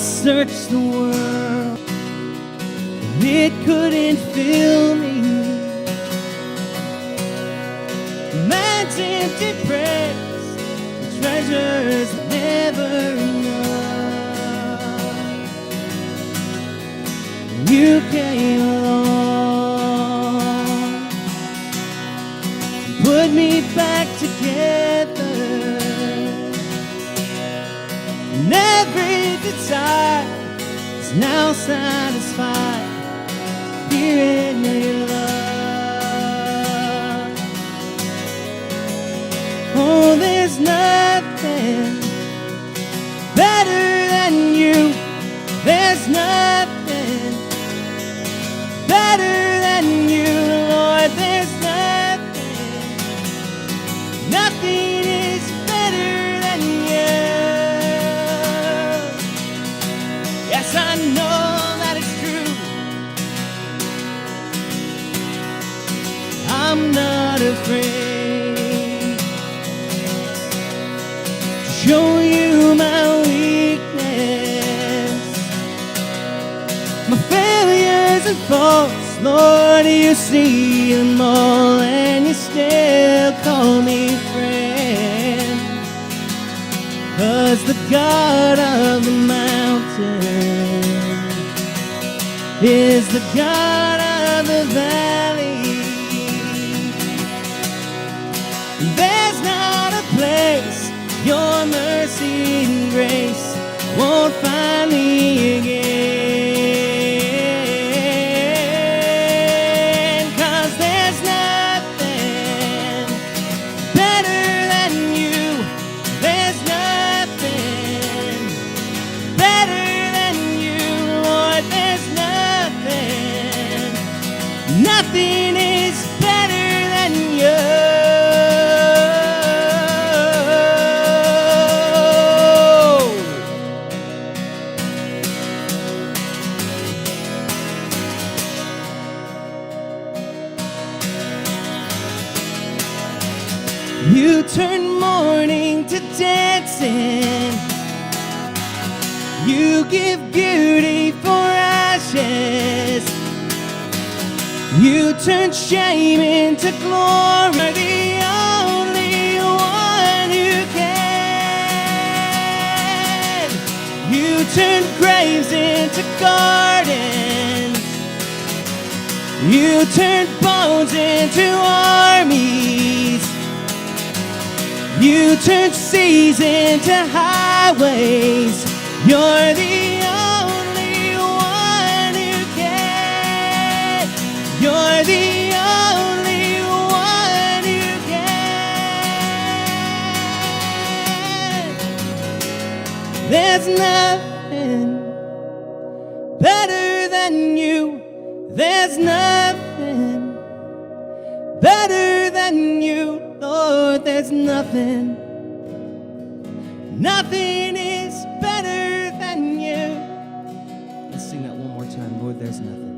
searched the world, and it couldn't fill me. Man's empty praise, the treasures never enough. You came along, put me back together, and every desire is now satisfied here in your love. Oh, there's nothing better than you. There's nothing better than you, Lord. There's nothing is better than you. Yes, I know that it's true. I'm not afraid to show you my weakness, my failures and faults. Lord, you see them all, and you still call me friend. 'Cause the God of the mountain is the God of the valley. There's not a place your mercy and grace won't find me again. Nothing is better than you. You turn mourning to dancing. You give beauty for ashes. You turn shame into glory. You're the only one who can. You turn graves into gardens. You turn bones into armies. You turn seas into highways. You're the only one who can. You're the only one who can. There's nothing better than you. There's nothing better than you, Lord. There's nothing. Nothing is better than you. Let's sing that one more time. Lord, there's nothing.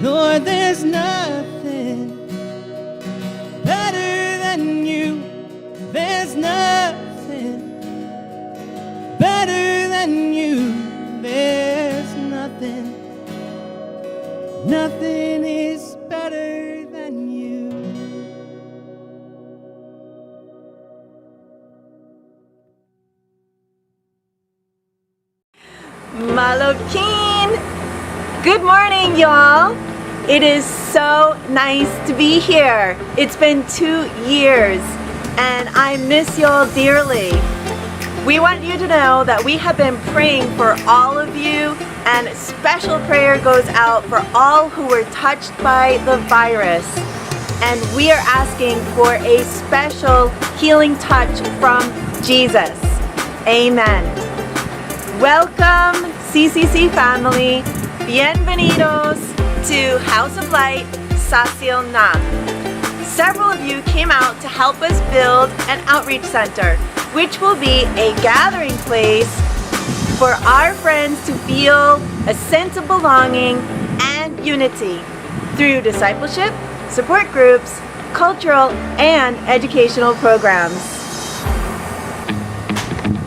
Lord, there's nothing better than you. There's nothing better than you. There's nothing. Nothing is better than you. Malopkin! Good morning, y'all! It is so nice to be here. It's been 2 years and I miss y'all dearly. We want you to know that we have been praying for all of you, and special prayer goes out for all who were touched by the virus. And we are asking for a special healing touch from Jesus. Amen. Welcome, CCC family. Bienvenidos to House of Light, Sasil Nam. Several of you came out to help us build an outreach center, which will be a gathering place for our friends to feel a sense of belonging and unity through discipleship, support groups, cultural and educational programs.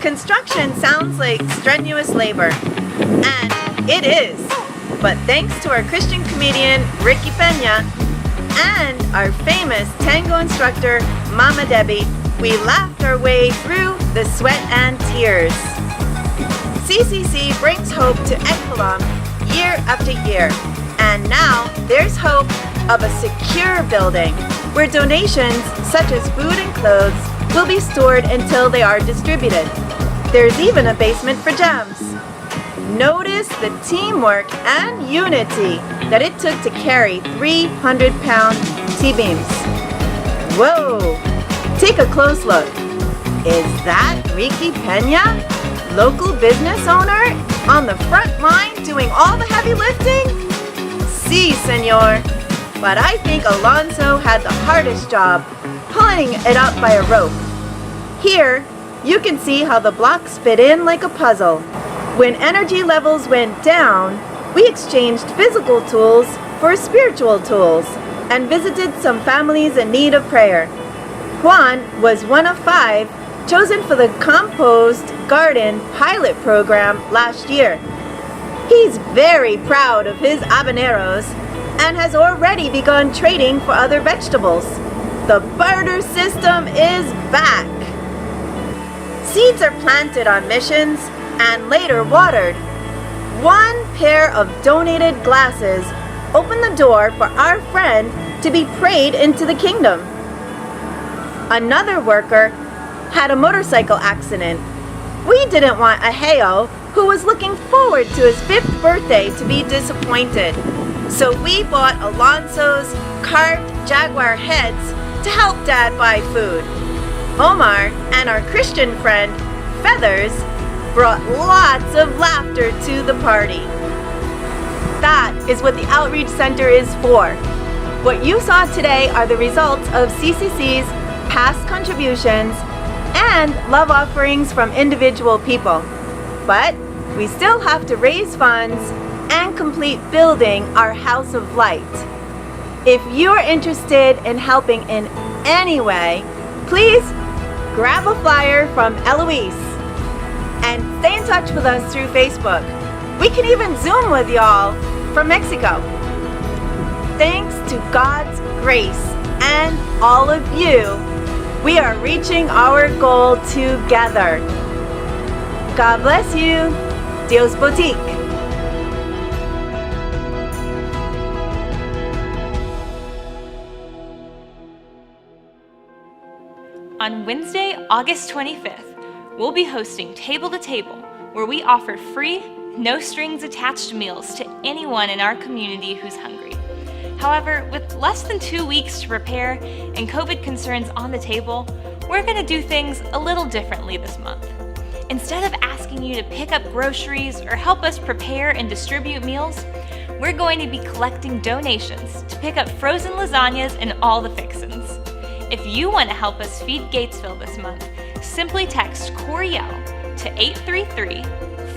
Construction sounds like strenuous labor, and it is. But thanks to our Christian comedian Ricky Pena and our famous tango instructor Mama Debbie, we laughed our way through the sweat and tears. CCC brings hope to Ekpalam year after year, and now there's hope of a secure building where donations such as food and clothes will be stored until they are distributed. There's even a basement for gems. Notice the teamwork and unity that it took to carry 300-pound T-beams. Whoa! Take a close look. Is that Ricky Pena, local business owner, on the front line doing all the heavy lifting? Si, senor. But I think Alonso had the hardest job, pulling it up by a rope. Here, you can see how the blocks fit in like a puzzle. When energy levels went down, we exchanged physical tools for spiritual tools and visited some families in need of prayer. Juan was one of 5 chosen for the Compost Garden pilot program last year. He's very proud of his habaneros and has already begun trading for other vegetables. The barter system is back. Seeds are planted on missions and later watered. One pair of donated glasses opened the door for our friend to be prayed into the kingdom. Another worker had a motorcycle accident. We didn't want Aheo, who was looking forward to his 5th birthday, to be disappointed. So we bought Alonso's carved jaguar heads to help Dad buy food. Omar and our Christian friend, Feathers, brought lots of laughter to the party. That is what the Outreach Center is for. What you saw today are the results of CCC's past contributions and love offerings from individual people. But we still have to raise funds and complete building our House of Light. If you're interested in helping in any way, please grab a flyer from Eloise and stay in touch with us through Facebook. We can even Zoom with y'all from Mexico. Thanks to God's grace and all of you, we are reaching our goal together. God bless you. Dios Boutique. On Wednesday, August 25th, we'll be hosting Table to Table, where we offer free, no strings attached meals to anyone in our community who's hungry. However, with less than 2 weeks to prepare and COVID concerns on the table, we're going to do things a little differently this month. Instead of asking you to pick up groceries or help us prepare and distribute meals, we're going to be collecting donations to pick up frozen lasagnas and all the fixins. If you want to help us feed Gatesville this month, simply text Coriel to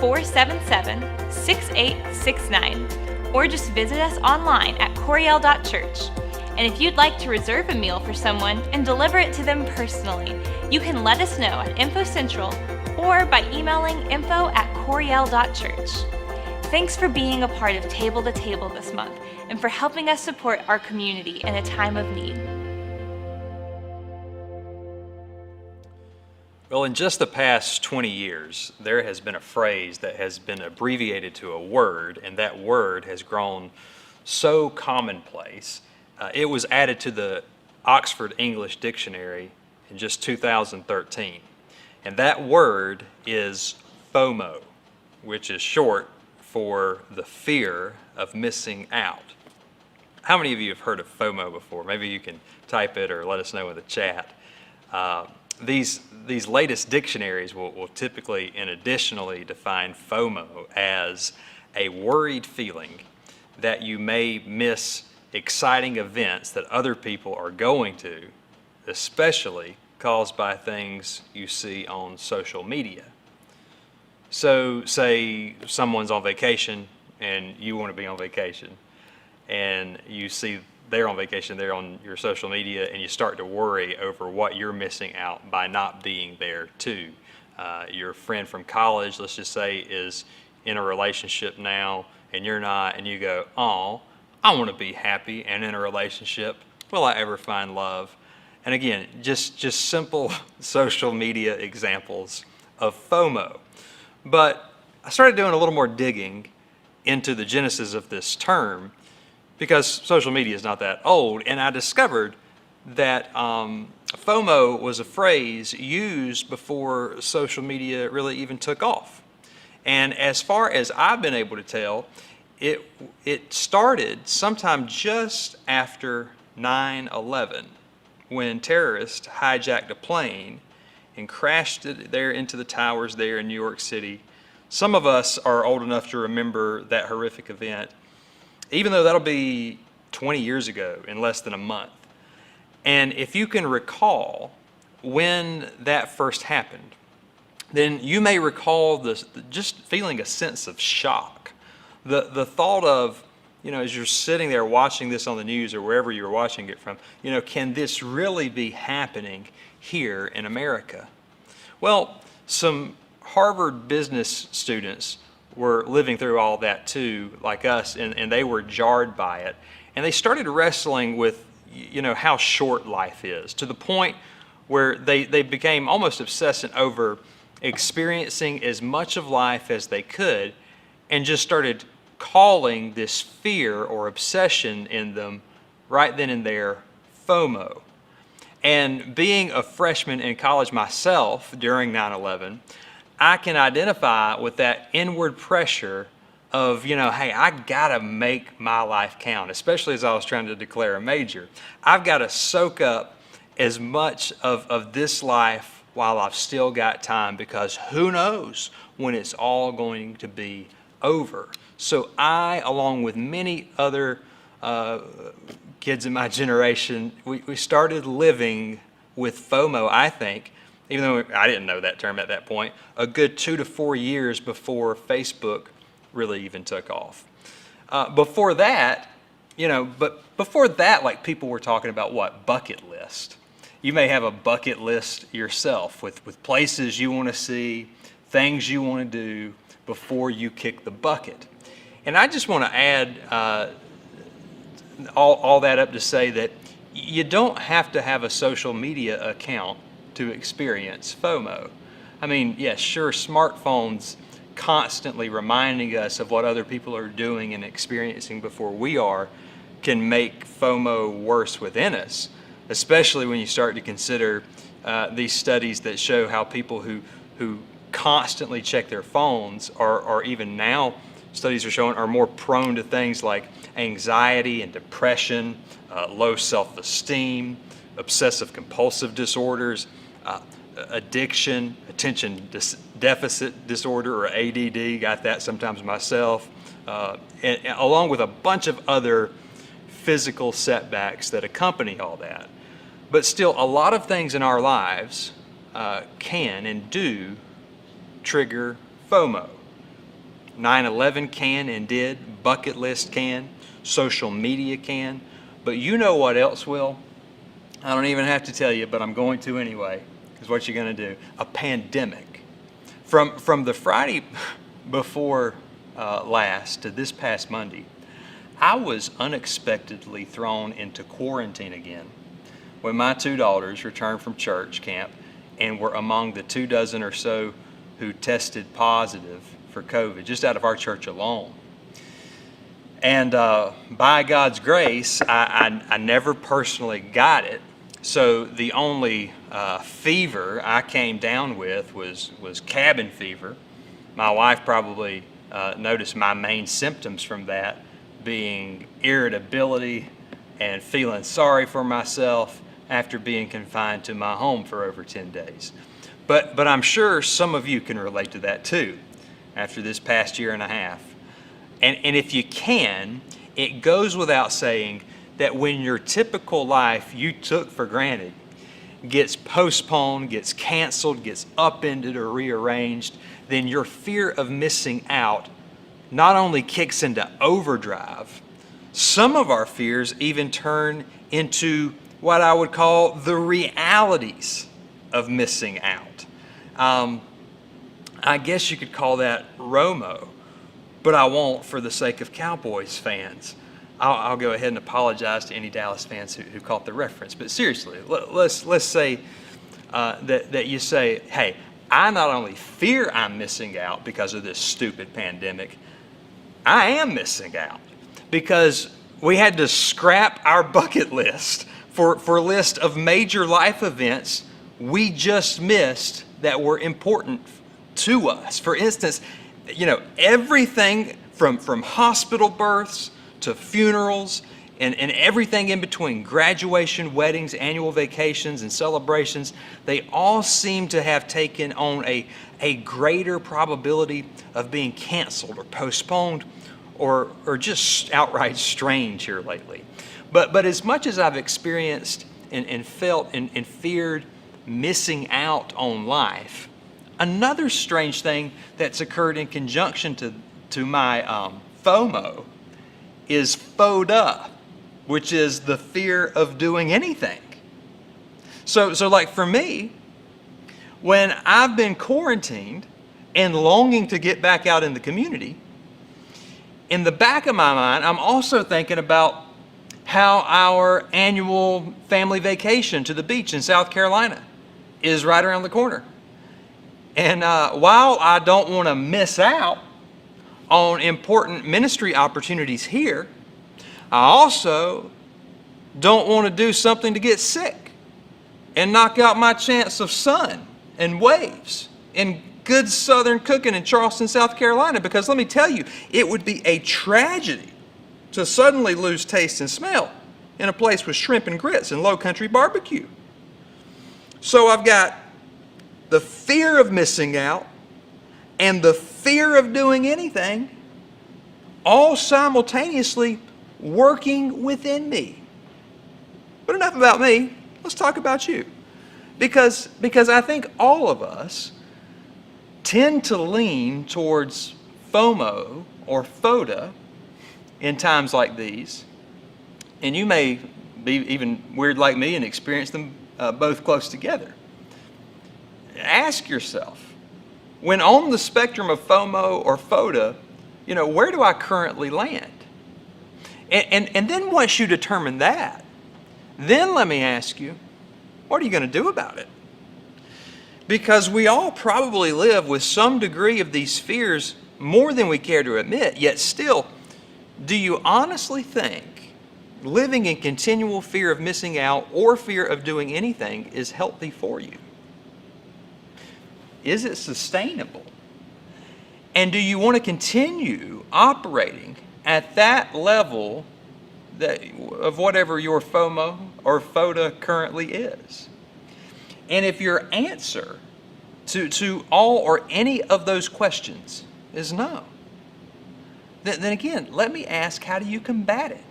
833-477-6869, or just visit us online at coriel.church. And if you'd like to reserve a meal for someone and deliver it to them personally, you can let us know at Info Central or by emailing info@coriel.church. Thanks for being a part of Table to Table this month and for helping us support our community in a time of need. Well, in just the past 20 years, there has been a phrase that has been abbreviated to a word, and that word has grown so commonplace. It was added to the Oxford English Dictionary in just 2013. And that word is FOMO, which is short for the fear of missing out. How many of you have heard of FOMO before? Maybe you can type it or let us know in the chat. These latest dictionaries will typically and additionally define FOMO as a worried feeling that you may miss exciting events that other people are going to, especially caused by things you see on social media. So say someone's on vacation and you want to be on vacation, and you see they're on vacation, they're on your social media, and you start to worry over what you're missing out by not being there too. your friend from college, let's just say, is in a relationship now and you're not, and you go, oh, I want to be happy and in a relationship. Will I ever find love? And again, just simple social media examples of FOMO. But I started doing a little more digging into the genesis of this term because social media is not that old, and I discovered that FOMO was a phrase used before social media really even took off. And as far as I've been able to tell, it started sometime just after 9/11, when terrorists hijacked a plane and crashed it there into the towers there in New York City. Some of us are old enough to remember that horrific event, even though that'll be 20 years ago in less than a month. And if you can recall when that first happened, then you may recall just feeling a sense of shock. The thought of, as you're sitting there watching this on the news or wherever you're watching it from, can this really be happening here in America? Well, some Harvard business students were living through all that too, like us, and they were jarred by it. And they started wrestling with, how short life is, to the point where they became almost obsessing over experiencing as much of life as they could, and just started calling this fear or obsession in them right then and there FOMO. And being a freshman in college myself during 9/11, I can identify with that inward pressure of, hey, I gotta make my life count, especially as I was trying to declare a major. I've gotta soak up as much of this life while I've still got time, because who knows when it's all going to be over. So I, along with many other kids in my generation, we started living with FOMO, I think, even though I didn't know that term at that point, a good 2 to 4 years before Facebook really even took off. Before that, like, people were talking about what? Bucket list. You may have a bucket list yourself with places you want to see, things you want to do before you kick the bucket. And I just want to add all that up to say that you don't have to have a social media account to experience FOMO. I mean, yes, sure, smartphones constantly reminding us of what other people are doing and experiencing before we are can make FOMO worse within us, especially when you start to consider these studies that show how people who constantly check their phones are even now, studies are showing, are more prone to things like anxiety and depression, low self-esteem, obsessive compulsive disorders, addiction, attention deficit disorder, or ADD, got that sometimes myself, and along with a bunch of other physical setbacks that accompany all that. But still, a lot of things in our lives can and do trigger FOMO. 9/11 can and did, bucket list can, social media can, but you know what else will? I don't even have to tell you, but I'm going to anyway, because what you're going to do? A pandemic. From the Friday before last to this past Monday, I was unexpectedly thrown into quarantine again when my 2 daughters returned from church camp and were among the 2 dozen or so who tested positive for COVID, just out of our church alone. And by God's grace, I never personally got it. So the only fever I came down with was cabin fever. My wife probably noticed my main symptoms from that being irritability and feeling sorry for myself after being confined to my home for over 10 days. But I'm sure some of you can relate to that too after this past year and a half. And if you can, it goes without saying that when your typical life you took for granted gets postponed, gets canceled, gets upended or rearranged, then your fear of missing out not only kicks into overdrive, some of our fears even turn into what I would call the realities of missing out. I guess you could call that Romo, but I won't for the sake of Cowboys fans. I'll go ahead and apologize to any Dallas fans who caught the reference. But seriously, let's say that you say, hey, I not only fear I'm missing out because of this stupid pandemic, I am missing out because we had to scrap our bucket list for a list of major life events we just missed that were important to us. For instance, everything from hospital births to funerals and everything in between, graduation, weddings, annual vacations, and celebrations, they all seem to have taken on a greater probability of being canceled or postponed or just outright strange here lately. But as much as I've experienced and felt and feared missing out on life, another strange thing that's occurred in conjunction to my FOMO is FODA, which is the fear of doing anything. So like for me, when I've been quarantined and longing to get back out in the community, in the back of my mind, I'm also thinking about how our annual family vacation to the beach in South Carolina is right around the corner. And while I don't want to miss out on important ministry opportunities here, I also don't want to do something to get sick and knock out my chance of sun and waves and good Southern cooking in Charleston, South Carolina, because let me tell you, it would be a tragedy to suddenly lose taste and smell in a place with shrimp and grits and low country barbecue. So I've got the fear of missing out and the fear of doing anything all simultaneously working within me. But enough about me, let's talk about you. Because I think all of us tend to lean towards FOMO or FODA in times like these. And you may be even weird like me and experience them both close together. Ask yourself, when on the spectrum of FOMO or FODA, where do I currently land? And then once you determine that, then let me ask you, what are you going to do about it? Because we all probably live with some degree of these fears more than we care to admit, yet still, do you honestly think living in continual fear of missing out or fear of doing anything is healthy for you? Is it sustainable? And do you want to continue operating at that level of whatever your FOMO or FODA currently is? And if your answer to all or any of those questions is no, then again, let me ask, how do you combat it?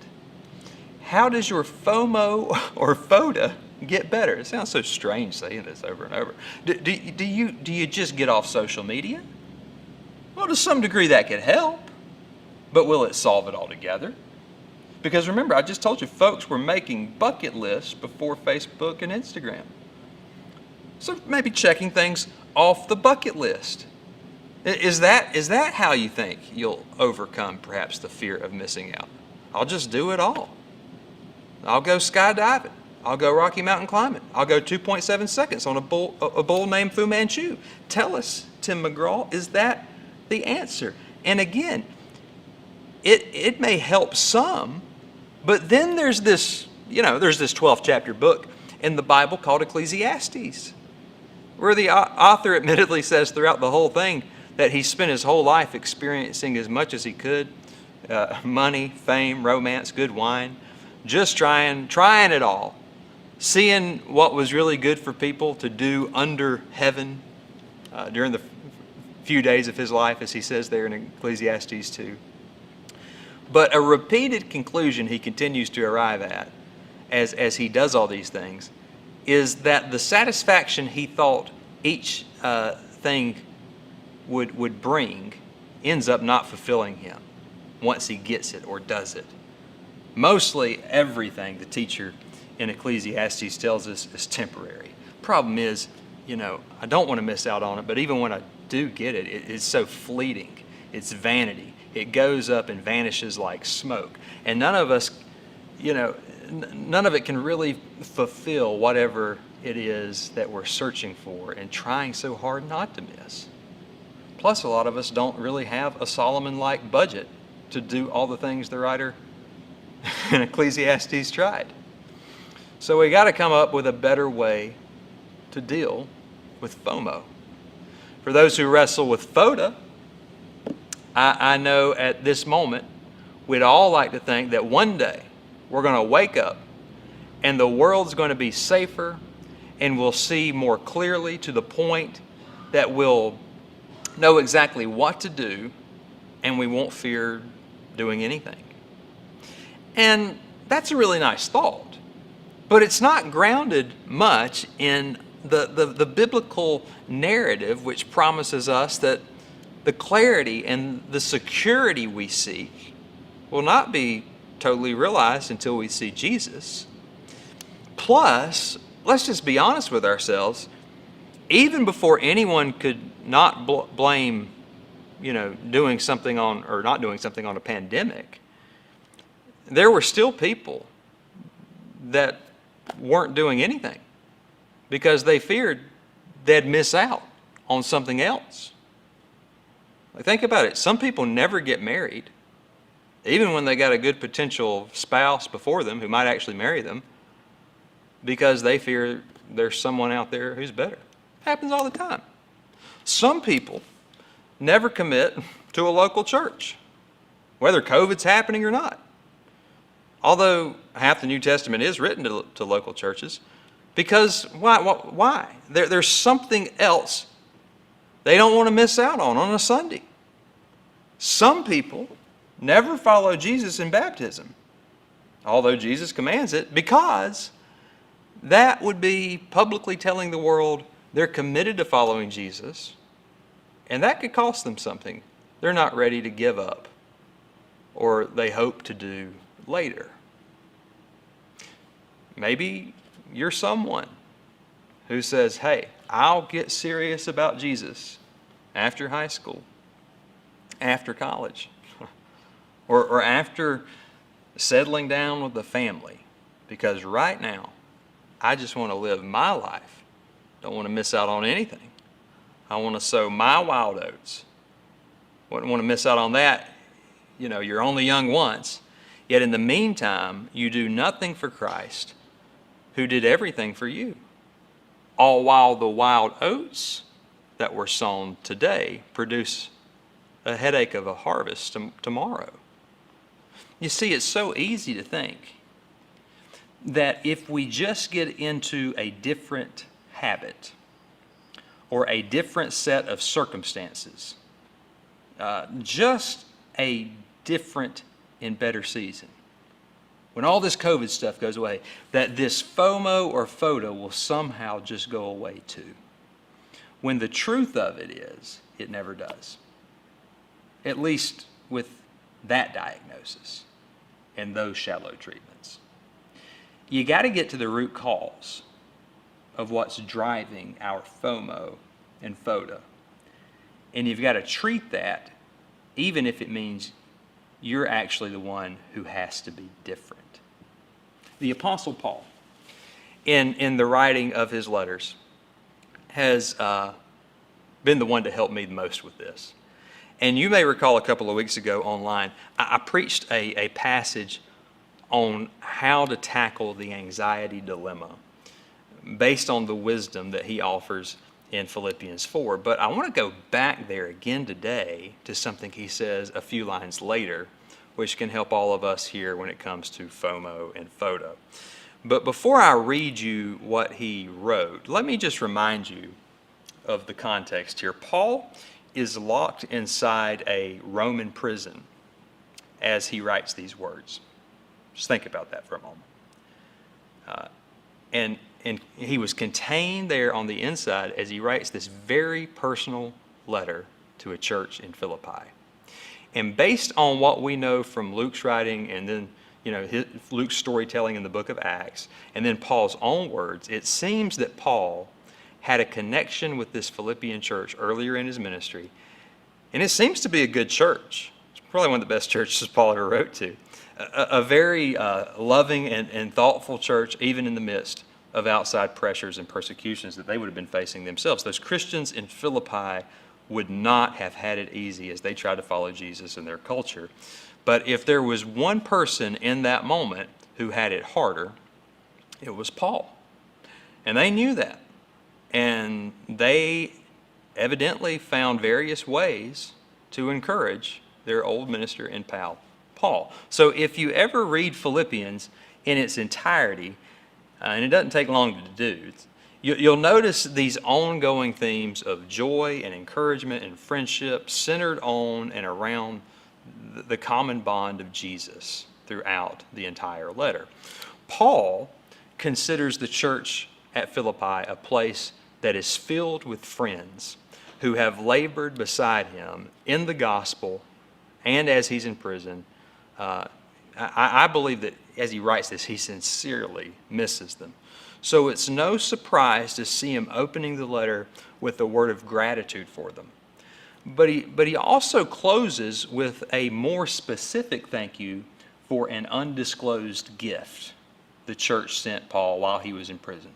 How does your FOMO or FODA get better? It sounds so strange saying this over and over. Do you just get off social media? Well, to some degree that could help, but will it solve it altogether? Because remember, I just told you folks were making bucket lists before Facebook and Instagram. So maybe checking things off the bucket list. Is that how you think you'll overcome perhaps the fear of missing out? I'll just do it all. I'll go skydiving. I'll go Rocky Mountain climbing. I'll go 2.7 seconds on a bull named Fu Manchu. Tell us, Tim McGraw, is that the answer? And again, it may help some, but then there's this 12th chapter book in the Bible called Ecclesiastes, where the author admittedly says throughout the whole thing that he spent his whole life experiencing as much as he could, money, fame, romance, good wine, just trying it all, seeing what was really good for people to do under heaven during the few days of his life, as he says there in Ecclesiastes 2. But a repeated conclusion he continues to arrive at as he does all these things is that the satisfaction he thought each thing would bring ends up not fulfilling him once he gets it or does it. Mostly everything the teacher in Ecclesiastes tells us is temporary. Problem is, I don't want to miss out on it, but even when I do get it. It's so fleeting. It's vanity. It goes up and vanishes like smoke. And none of us, none of it can really fulfill whatever it is that we're searching for and trying so hard not to miss. Plus, a lot of us don't really have a Solomon-like budget to do all the things the writer in Ecclesiastes tried. So we got to come up with a better way to deal with FOMO. For those who wrestle with FODA, I know at this moment, we'd all like to think that one day we're going to wake up and the world's going to be safer and we'll see more clearly to the point that we'll know exactly what to do and we won't fear doing anything. And that's a really nice thought, but it's not grounded much in the biblical narrative, which promises us that the clarity and the security we seek will not be totally realized until we see Jesus. Plus, let's just be honest with ourselves. Even before anyone could not blame, doing something on or not doing something on a pandemic, there were still people that weren't doing anything because they feared they'd miss out on something else. Like, think about it. Some people never get married, even when they got a good potential spouse before them who might actually marry them, because they fear there's someone out there who's better. Happens all the time. Some people never commit to a local church, whether COVID's happening or not. Although half the New Testament is written to local churches, because why? There's something else they don't want to miss out on a Sunday. Some people never follow Jesus in baptism, although Jesus commands it, because that would be publicly telling the world they're committed to following Jesus, and that could cost them something they're not ready to give up or they hope to do later. Maybe you're someone who says, hey, I'll get serious about Jesus after high school, after college, or after settling down with the family, because right now I just want to live my life. Don't want to miss out on anything. I want to sow my wild oats. Wouldn't want to miss out on that. You're only young once. Yet in the meantime, you do nothing for Christ, who did everything for you. All while the wild oats that were sown today produce a headache of a harvest tomorrow. You see, it's so easy to think that if we just get into a different habit or a different set of circumstances, just a different and better season, when all this COVID stuff goes away, that this FOMO or FODA will somehow just go away too. When the truth of it is, it never does. At least with that diagnosis and those shallow treatments. You got to get to the root cause of what's driving our FOMO and FODA. And you've got to treat that even if it means you're actually the one who has to be different. The Apostle Paul, in the writing of his letters, has been the one to help me the most with this. And you may recall a couple of weeks ago online, I preached a passage on how to tackle the anxiety dilemma based on the wisdom that he offers in Philippians 4. But I want to go back there again today to something he says a few lines later, which can help all of us here when it comes to FOMO and FODA. But before I read you what he wrote, let me just remind you of the context here. Paul is locked inside a Roman prison as he writes these words. Just think about that for a moment. And he was contained there on the inside as he writes this very personal letter to a church in Philippi. And based on what we know from Luke's writing and then Luke's storytelling in the book of Acts, and then Paul's own words, it seems that Paul had a connection with this Philippian church earlier in his ministry, and it seems to be a good church. It's probably one of the best churches Paul ever wrote to. A very loving and thoughtful church, even in the midst of outside pressures and persecutions that they would have been facing themselves. Those Christians in Philippi would not have had it easy as they tried to follow Jesus in their culture. But if there was one person in that moment who had it harder, it was Paul. And they knew that. And they evidently found various ways to encourage their old minister and pal, Paul. So if you ever read Philippians in its entirety, and it doesn't take long to do, you'll notice these ongoing themes of joy and encouragement and friendship centered on and around the common bond of Jesus throughout the entire letter. Paul considers the church at Philippi a place that is filled with friends who have labored beside him in the gospel and as he's in prison. I believe that as he writes this, he sincerely misses them. So it's no surprise to see him opening the letter with a word of gratitude for them. But he also closes with a more specific thank you for an undisclosed gift the church sent Paul while he was in prison.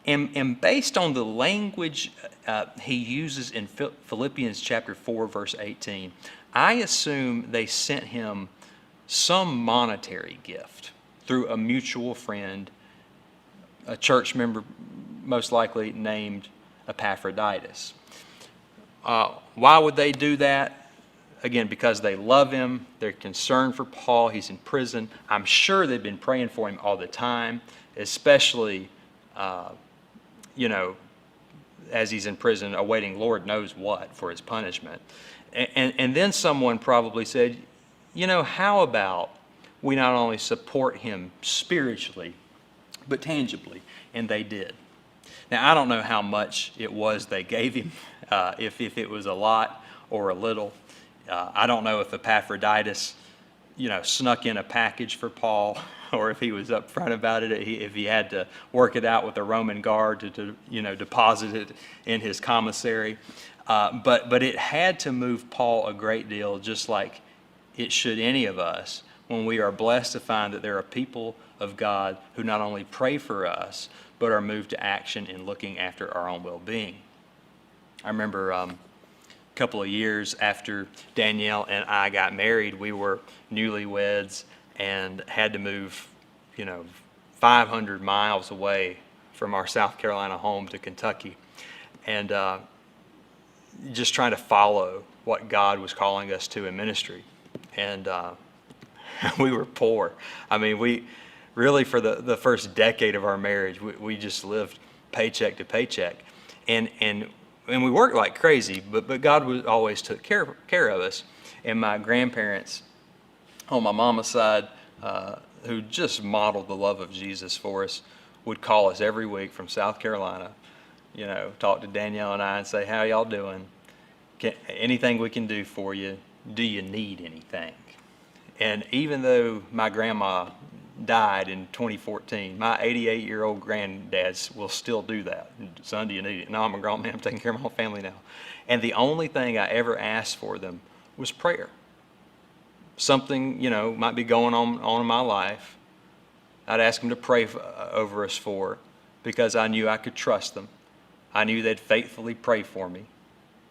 And based on the language he uses in Philippians chapter 4, verse 18, I assume they sent him some monetary gift through a mutual friend, a church member most likely named Epaphroditus. Why would they do that? Again, because they love him, they're concerned for Paul, he's in prison. I'm sure they've been praying for him all the time, especially, as he's in prison awaiting Lord knows what for his punishment. And then someone probably said, how about we not only support him spiritually, but tangibly? And they did. Now, I don't know how much it was they gave him, if it was a lot or a little. I don't know if Epaphroditus, snuck in a package for Paul, or if he was upfront about it, if he had to work it out with a Roman guard to deposit it in his commissary. But it had to move Paul a great deal, just like it should any of us, when we are blessed to find that there are people of God who not only pray for us, but are moved to action in looking after our own well-being. I remember a couple of years after Danielle and I got married, we were newlyweds and had to move, 500 miles away from our South Carolina home to Kentucky. And just trying to follow what God was calling us to in ministry. And we were poor. I mean, we really, for the first decade of our marriage, we just lived paycheck to paycheck. And we worked like crazy, but God always took care of us. And my grandparents on my mama's side, who just modeled the love of Jesus for us, would call us every week from South Carolina, talk to Danielle and I and say, how y'all doing? Anything we can do for you? Do you need anything? And even though my grandma died in 2014, my 88-year-old granddad will still do that. Son, do you need it? No, I'm a grown man. I'm taking care of my whole family now. And the only thing I ever asked for them was prayer. Something, might be going on in my life. I'd ask them to pray over us for, because I knew I could trust them. I knew they'd faithfully pray for me.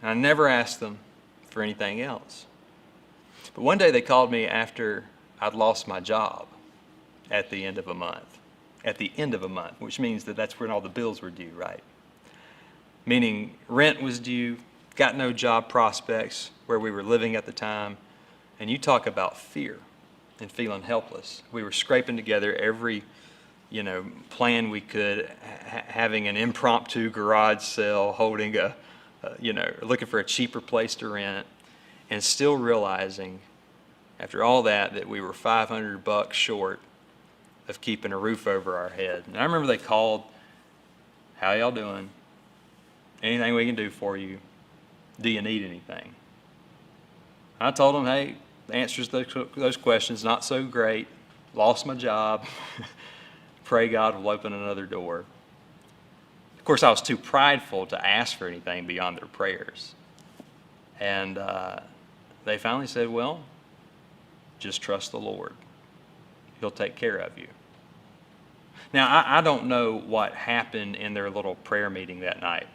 I never asked them for anything else. But one day they called me after I'd lost my job at the end of a month. At the end of a month, which means that's when all the bills were due, right? Meaning rent was due, got no job prospects where we were living at the time. And you talk about fear and feeling helpless. We were scraping together every, plan we could, having an impromptu garage sale, holding looking for a cheaper place to rent, and still realizing after all that we were $500 short of keeping a roof over our head. And I remember they called, how y'all doing? Anything we can do for you? Do you need anything? I told them, hey, the answers to those questions, not so great. Lost my job. Pray God will open another door. Of course, I was too prideful to ask for anything beyond their prayers. And they finally said, well, just trust the Lord. He'll take care of you. Now, I don't know what happened in their little prayer meeting that night.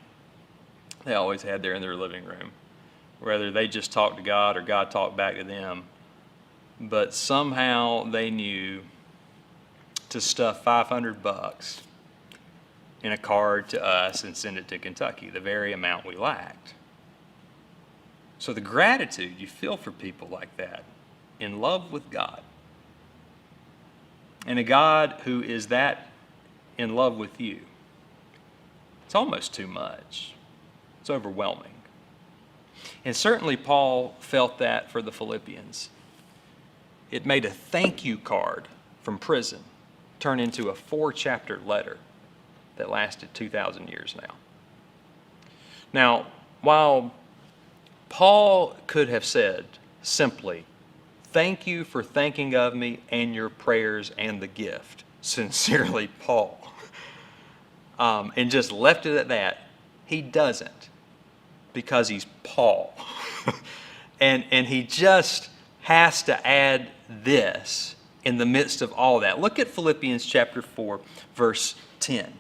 They always had there in their living room. Whether they just talked to God or God talked back to them. But somehow they knew to stuff $500 in a card to us and send it to Kentucky, the very amount we lacked. So the gratitude you feel for people like that, in love with God, and a God who is that in love with you, it's almost too much. It's overwhelming. And certainly Paul felt that for the Philippians. It made a thank you card from prison turn into a 4-chapter letter that lasted 2,000 years now. Now, while Paul could have said simply, thank you for thinking of me and your prayers and the gift, sincerely Paul, and just left it at that, he doesn't, because he's Paul. and he just has to add this in the midst of all that. Look at Philippians chapter 4, verse 10.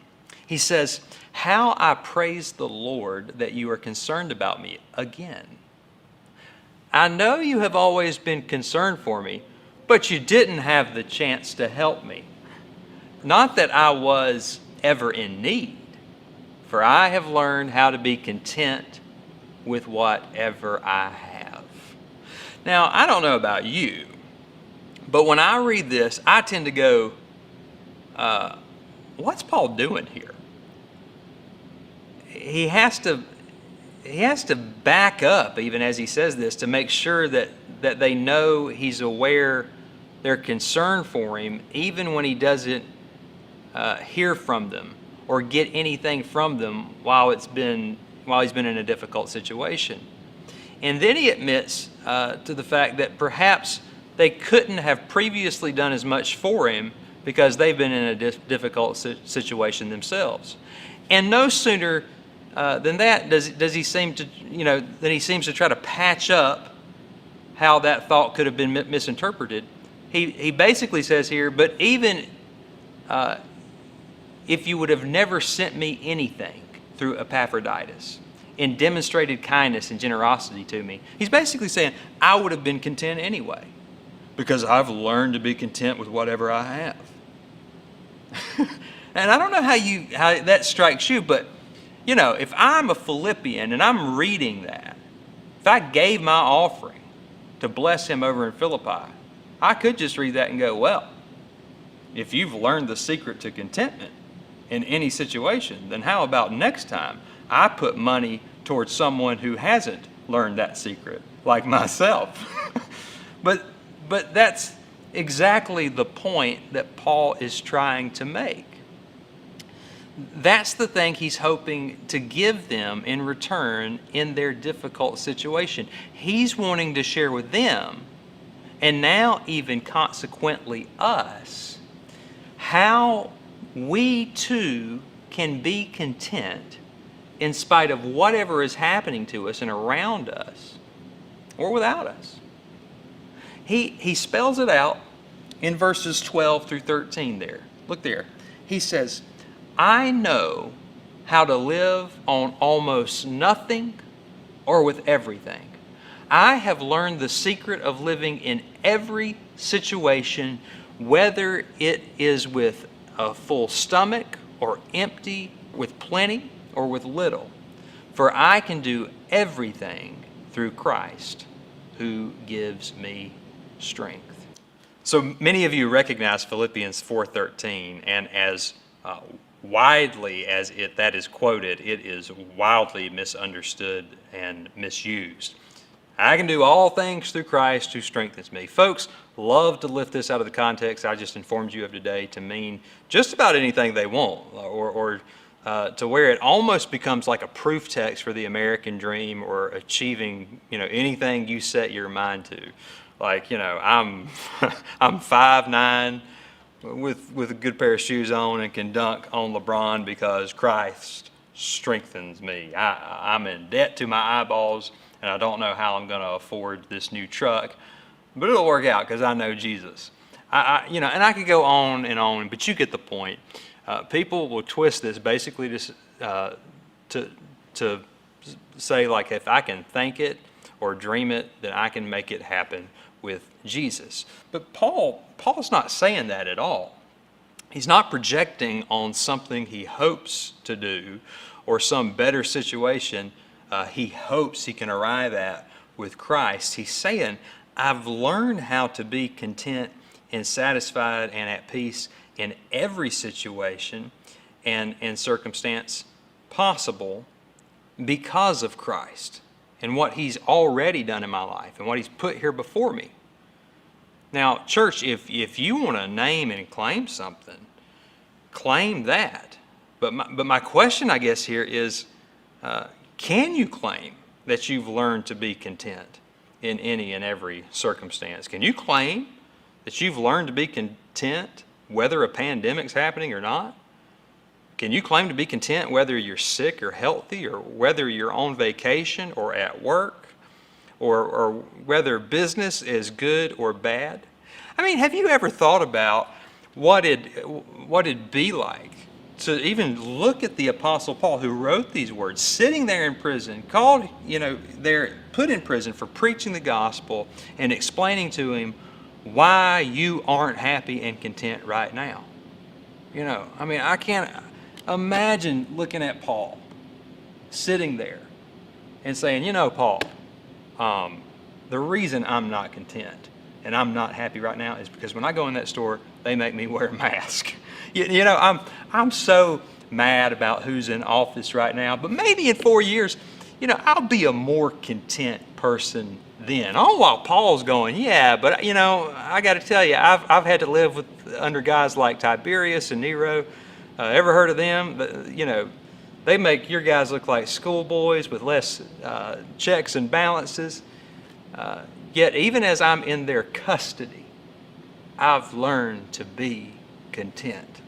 He says, how I praise the Lord that you are concerned about me again. I know you have always been concerned for me, but you didn't have the chance to help me. Not that I was ever in need, for I have learned how to be content with whatever I have. Now, I don't know about you, but when I read this, I tend to go, what's Paul doing here? He has to back up even as he says this to make sure that they know he's aware they're concerned for him even when he doesn't hear from them or get anything from them while he's been in a difficult situation. And then he admits to the fact that perhaps they couldn't have previously done as much for him because they've been in a difficult situation themselves. And no sooner than that does he seem to, then he seems to try to patch up how that thought could have been misinterpreted. He basically says here, but even if you would have never sent me anything through Epaphroditus and demonstrated kindness and generosity to me, he's basically saying, I would have been content anyway because I've learned to be content with whatever I have. And I don't know how that strikes you, but if I'm a Philippian and I'm reading that, if I gave my offering to bless him over in Philippi, I could just read that and go, well, if you've learned the secret to contentment in any situation, then how about next time I put money towards someone who hasn't learned that secret, like myself? But that's exactly the point that Paul is trying to make. That's the thing he's hoping to give them in return in their difficult situation. He's wanting to share with them, and now even consequently us, how we too can be content in spite of whatever is happening to us and around us or without us. He spells it out in verses 12 through 13 there. Look there. He says, I know how to live on almost nothing or with everything. I have learned the secret of living in every situation, whether it is with a full stomach or empty, with plenty or with little. For I can do everything through Christ who gives me strength. So many of you recognize Philippians 4:13, and as widely as that is quoted, it is wildly misunderstood and misused. I can do all things through Christ who strengthens me. Folks love to lift this out of the context I just informed you of today to mean just about anything they want, or to where it almost becomes like a proof text for the American dream or achieving, anything you set your mind to. Like, I'm 5'9", with a good pair of shoes on and can dunk on LeBron because Christ strengthens me. I'm in debt to my eyeballs, and I don't know how I'm going to afford this new truck, but it'll work out because I know Jesus. And I could go on, but you get the point. People will twist this basically to say, like, if I can think it or dream it, then I can make it happen with Jesus. But Paul's not saying that at all. He's not projecting on something he hopes to do or some better situation he hopes he can arrive at with Christ. He's saying, I've learned how to be content and satisfied and at peace in every situation and circumstance possible because of Christ and what he's already done in my life and what he's put here before me. Now, church, if you want to name and claim something, claim that. But my question, I guess, here is, can you claim that you've learned to be content in any and every circumstance? Can you claim that you've learned to be content whether a pandemic's happening or not? Can you claim to be content whether you're sick or healthy, or whether you're on vacation or at work, or whether business is good or bad? I mean, have you ever thought about what it'd be like to even look at the Apostle Paul, who wrote these words, sitting there in prison, they're put in prison for preaching the gospel and explaining to him why you aren't happy and content right now? I can't imagine looking at Paul sitting there and saying, Paul, the reason I'm not content and I'm not happy right now is because when I go in that store, they make me wear a mask. I'm so mad about who's in office right now, but maybe in 4 years, I'll be a more content person then. All while Paul's going, yeah, but I got to tell you, I've had to live under guys like Tiberius and Nero. Ever heard of them? They make your guys look like schoolboys with less checks and balances. Yet even as I'm in their custody, I've learned to be content.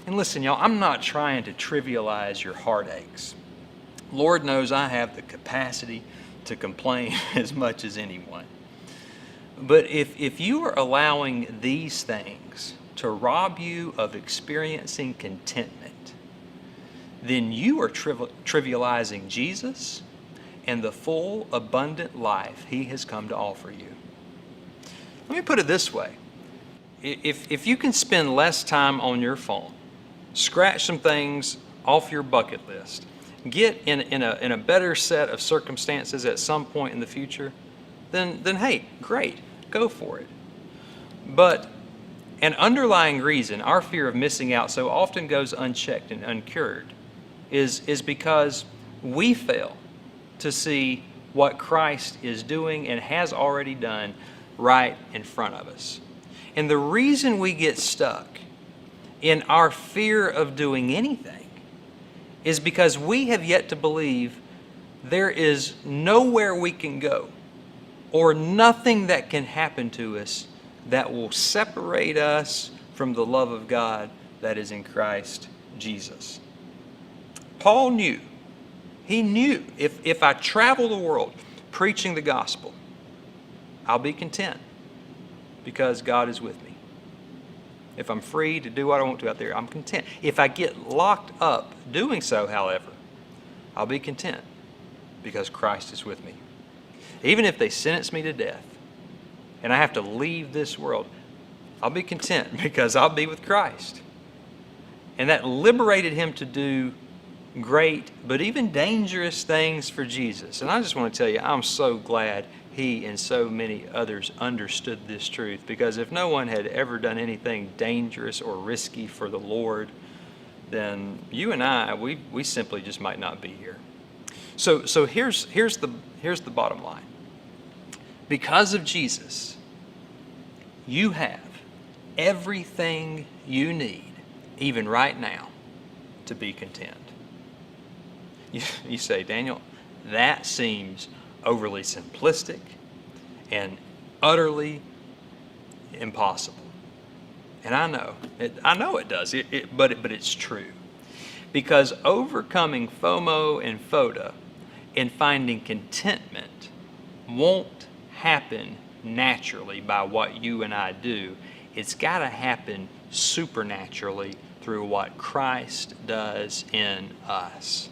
And listen, y'all, I'm not trying to trivialize your heartaches. Lord knows I have the capacity to complain as much as anyone. But if you are allowing these things to rob you of experiencing contentment, then you are trivializing Jesus and the full, abundant life he has come to offer you. Let me put it this way. If you can spend less time on your phone, scratch some things off your bucket list, get in a better set of circumstances at some point in the future, then hey, great, go for it. But an underlying reason our fear of missing out so often goes unchecked and uncured is because we fail to see what Christ is doing and has already done right in front of us. And the reason we get stuck in our fear of doing anything is because we have yet to believe there is nowhere we can go or nothing that can happen to us that will separate us from the love of God that is in Christ Jesus. Paul knew. He knew if I travel the world preaching the gospel, I'll be content because God is with me. If I'm free to do what I want to out there, I'm content. If I get locked up doing so, however, I'll be content because Christ is with me. Even if they sentence me to death and I have to leave this world, I'll be content because I'll be with Christ. And that liberated him to do great but even dangerous things for Jesus. And I just want to tell you, I'm so glad he and so many others understood this truth, because if no one had ever done anything dangerous or risky for the Lord, then you and I, we simply just might not be here. So here's the bottom line. Because of Jesus, you have everything you need, even right now, to be content. You say, Daniel, that seems overly simplistic and utterly impossible. And I know it does, but it's true. Because overcoming FOMO and FODA and finding contentment won't happen naturally by what you and I do. It's got to happen supernaturally through what Christ does in us.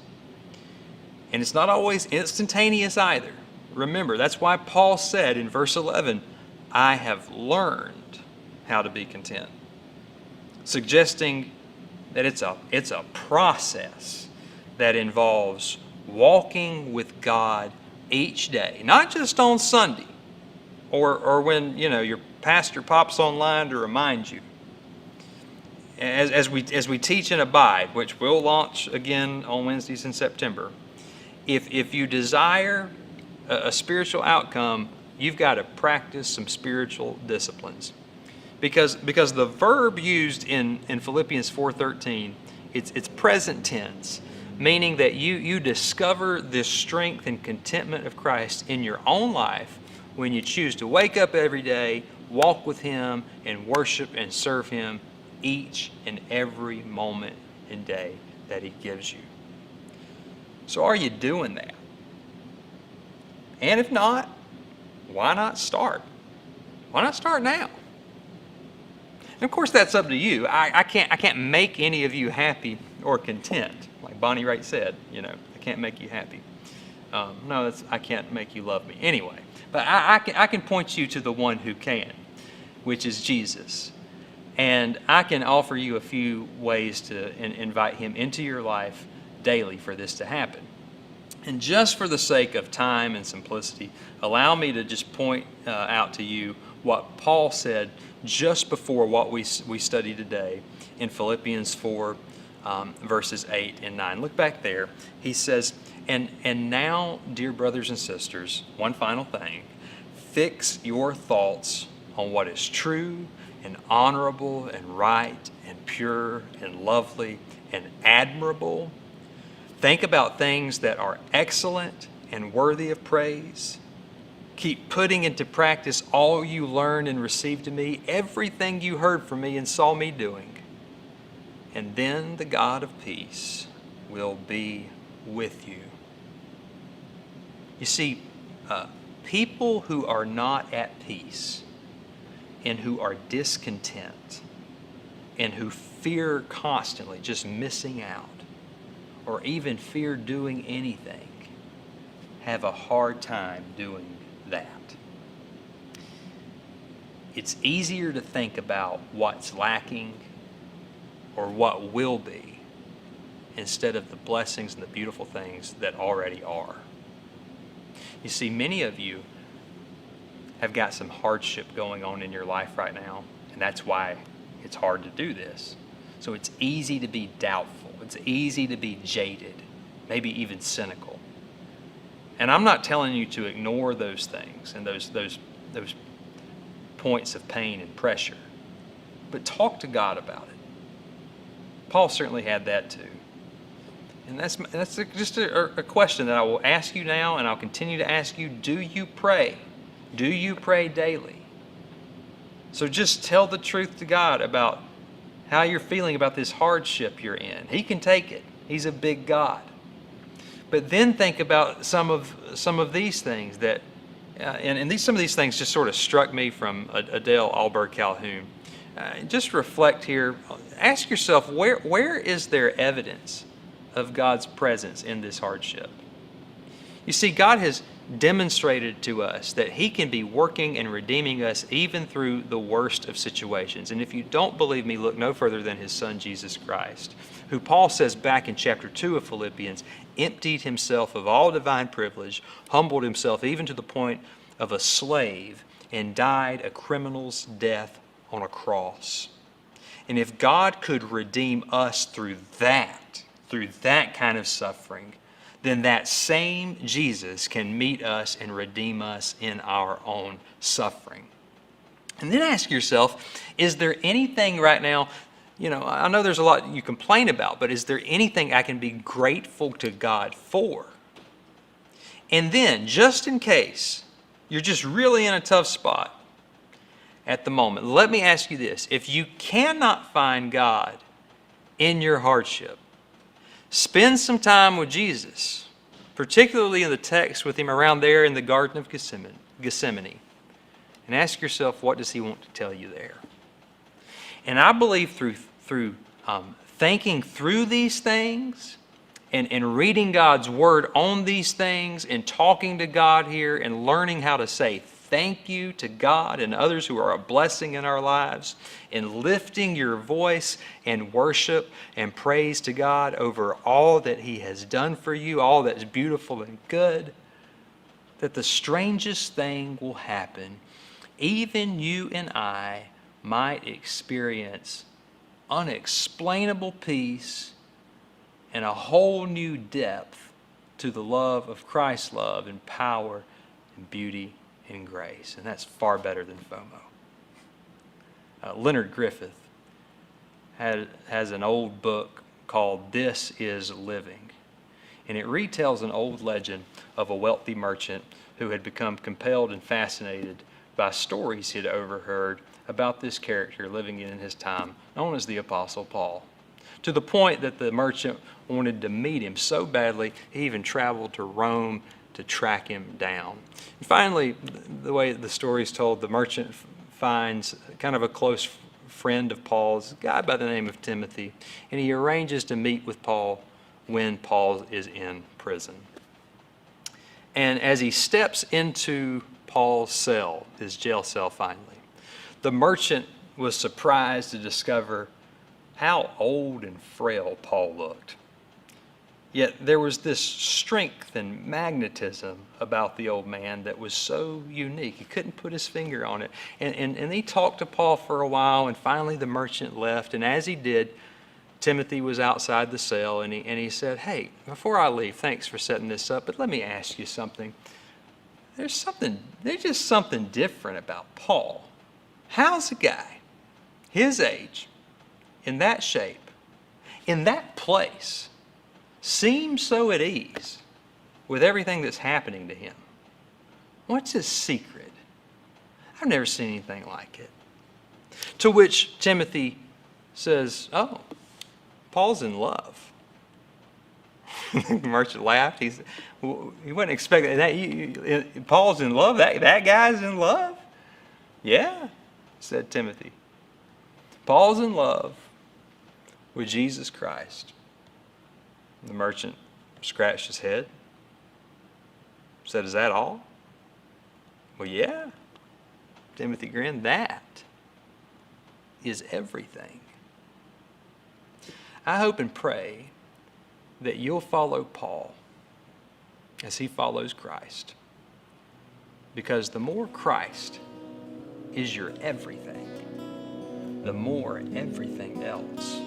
And it's not always instantaneous either. Remember, that's why Paul said in verse 11, I have learned how to be content. Suggesting that it's a process that involves walking with God each day, not just on Sunday or when your pastor pops online to remind you. As we teach and abide, which we'll launch again on Wednesdays in September, if you desire a spiritual outcome, you've got to practice some spiritual disciplines. Because the verb used in Philippians 4:13, it's present tense, meaning that you discover this strength and contentment of Christ in your own life when you choose to wake up every day, walk with Him, and worship and serve Him each and every moment and day that He gives you. So are you doing that? And if not, why not start? Why not start now? And of course, that's up to you. I can't make any of you happy or content. Like Bonnie Raitt said, I can't make you happy. I can't make you love me. Anyway, but I can point you to the one who can, which is Jesus. And I can offer you a few ways to invite Him into your life daily for this to happen. And just for the sake of time and simplicity, allow me to just point out to you what Paul said just before what we studied today in Philippians 4, verses 8 and 9. Look back there. He says, and now, dear brothers and sisters, one final thing. Fix your thoughts on what is true and honorable and right and pure and lovely and admirable. Think about things that are excellent and worthy of praise. Keep putting into practice all you learned and received of me, everything you heard from me and saw me doing. And then the God of peace will be with you. You see, people who are not at peace and who are discontent and who fear constantly just missing out or even fear doing anything have a hard time doing that. It's easier to think about what's lacking or what will be instead of the blessings and the beautiful things that already are. You see, many of you have got some hardship going on in your life right now, and that's why it's hard to do this. So it's easy to be doubtful. It's easy to be jaded, maybe even cynical. And I'm not telling you to ignore those things and those points of pain and pressure, but talk to God about it. Paul certainly had that too. And that's just a question that I will ask you now, and I'll continue to ask you. Do you pray? Do you pray daily? So just tell the truth to God about how you're feeling about this hardship you're in. He can take it. He's a big God. But then think about some of these things that, some of these things just sort of struck me from Adele Alberg Calhoun. Just reflect here. Ask yourself, where is there evidence of God's presence in this hardship? You see, God has demonstrated to us that He can be working and redeeming us even through the worst of situations. And if you don't believe me, look no further than His Son, Jesus Christ, who Paul says back in chapter 2 of Philippians, emptied Himself of all divine privilege, humbled Himself even to the point of a slave, and died a criminal's death on a cross. And if God could redeem us through that kind of suffering, then that same Jesus can meet us and redeem us in our own suffering. And then ask yourself, is there anything right now, I know there's a lot you complain about, but is there anything I can be grateful to God for? And then, just in case you're just really in a tough spot at the moment, let me ask you this. If you cannot find God in your hardship, Spend some time with Jesus, particularly in the text with him around there in the Garden of Gethsemane. And ask yourself, what does he want to tell you there? And I believe through thinking through these things and reading God's word on these things and talking to God here and learning how to say thank you to God and others who are a blessing in our lives, and lifting your voice and worship and praise to God over all that he has done for you, all that's beautiful and good, that the strangest thing will happen. Even you and I might experience unexplainable peace and a whole new depth to the love of Christ's love and power and beauty and grace. And that's far better than FOMO. Leonard Griffith has an old book called This Is Living. And it retells an old legend of a wealthy merchant who had become compelled and fascinated by stories he had overheard about this character living in his time, known as the Apostle Paul, to the point that the merchant wanted to meet him so badly, he even traveled to Rome to track him down. And finally, the way the story is told, the merchant finds kind of a close friend of Paul's, a guy by the name of Timothy, and he arranges to meet with Paul when Paul is in prison. And as he steps into Paul's cell, his jail cell finally, the merchant was surprised to discover how old and frail Paul looked. Yet there was this strength and magnetism about the old man that was so unique. He couldn't put his finger on it. And he talked to Paul for a while, and finally the merchant left. And as he did, Timothy was outside the cell, and he said, "Hey, before I leave, thanks for setting this up, but let me ask you something. There's just something different about Paul. How's a guy his age, in that shape, in that place, seem so at ease with everything that's happening to him? What's his secret? I've never seen anything like it." To which Timothy says, "Oh, Paul's in love." The merchant laughed. He wasn't expecting that. Paul's in love? That guy's in love? "Yeah," said Timothy. "Paul's in love with Jesus Christ." The merchant scratched his head, said, "Is that all?" "Well, yeah." Timothy grinned. "That is everything." I hope and pray that you'll follow Paul as he follows Christ, because the more Christ is your everything, the more everything else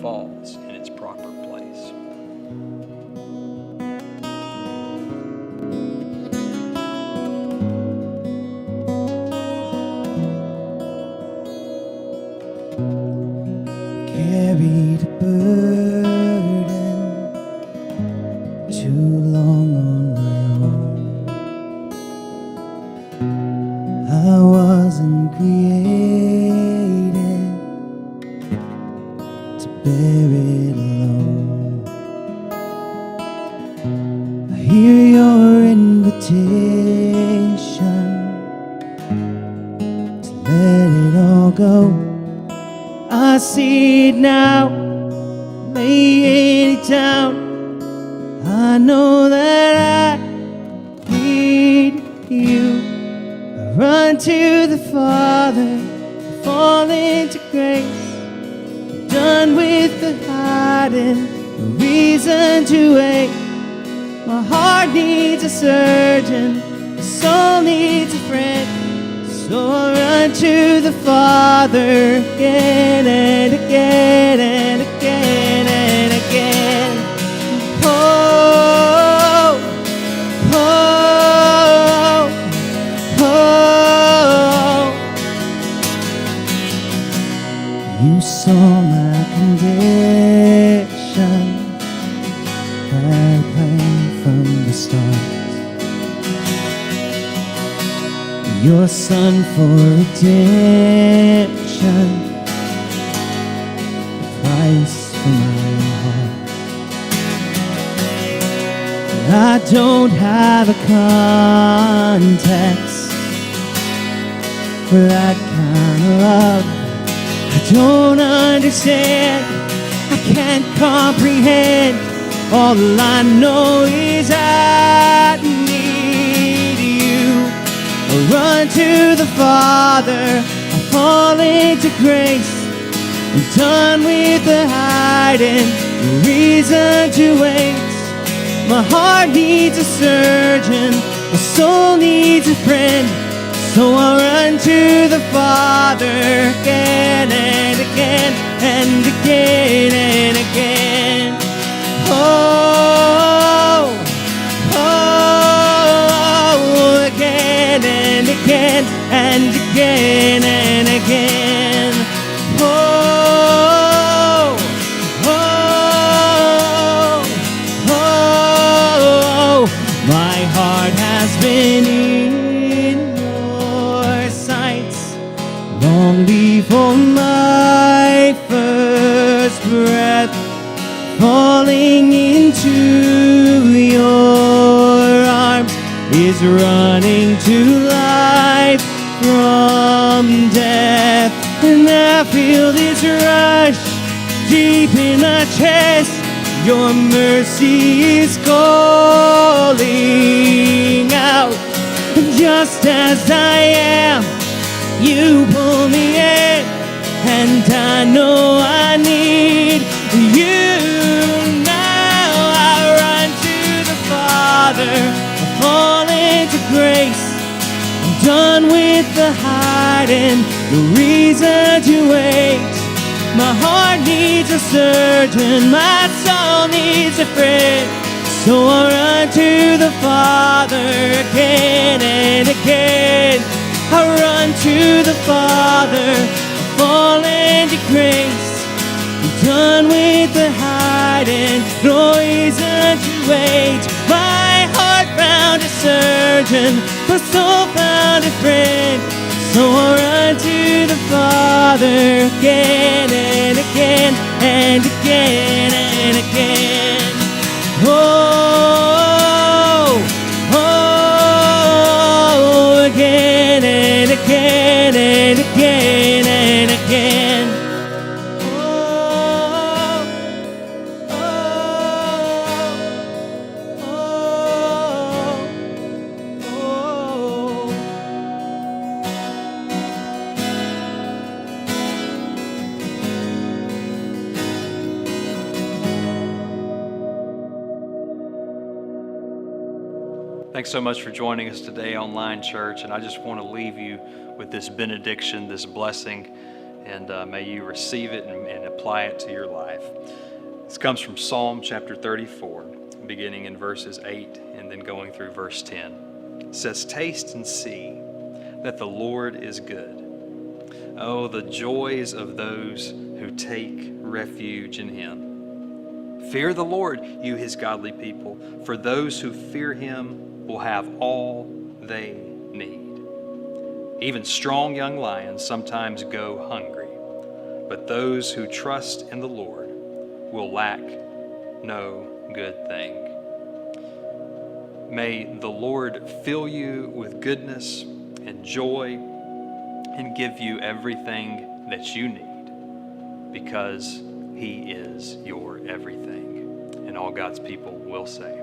falls in its proper place. Carried a burden too long on my own. I wasn't created to bear it alone. I hear your invitation to let it all go. I see it now, lay it down. I know that I need you. I run to the Father, fall into grace. I'm done with the hiding, no reason to wait. My heart needs a surgeon, my soul needs a friend. So I run to the Father again and again and again and again. Oh, oh, oh. You saw my condition, had a plan from the start. Your Son for redemption, the price for my heart. I don't have a context for that kind of love. I don't understand, I can't comprehend. All I know is I need you. I run to the Father, I fall into grace. I'm done with the hiding, no reason to wait. My heart needs a surgeon, my soul needs a friend. So I run to the Father again and again and again and again. Oh, oh, again and again and again and again. Oh, oh, oh, my heart has been in your sights long before my first breath. Falling into your arms is running to life from death. And I feel this rush deep in my chest. Your mercy is calling out. And just as I am, you pull me in. And I know I need you now. I run to the Father, I fall into grace. I'm done with the hiding, no reason to wait. My heart needs a surgeon, my soul needs a friend. So I run to the Father again and again. I run to the Father, I fall into grace. I'm done with the hiding, no reason to wait. My heart found a surgeon, my soul found a friend. So I run to the Father again and again and again and again. Oh, oh, again and again and again and again. Thanks so much for joining us today, online church, and I just want to leave you with this benediction, this blessing, and may you receive it and apply it to your life. This comes from Psalm chapter 34, beginning in verses 8 and then going through verse 10. It says, "Taste and see that the Lord is good. Oh, the joys of those who take refuge in him. Fear the Lord, you his godly people, for those who fear him will have all they need. Even strong young lions sometimes go hungry, but those who trust in the Lord will lack no good thing." May the Lord fill you with goodness and joy and give you everything that you need, because he is your everything. And all God's people will say,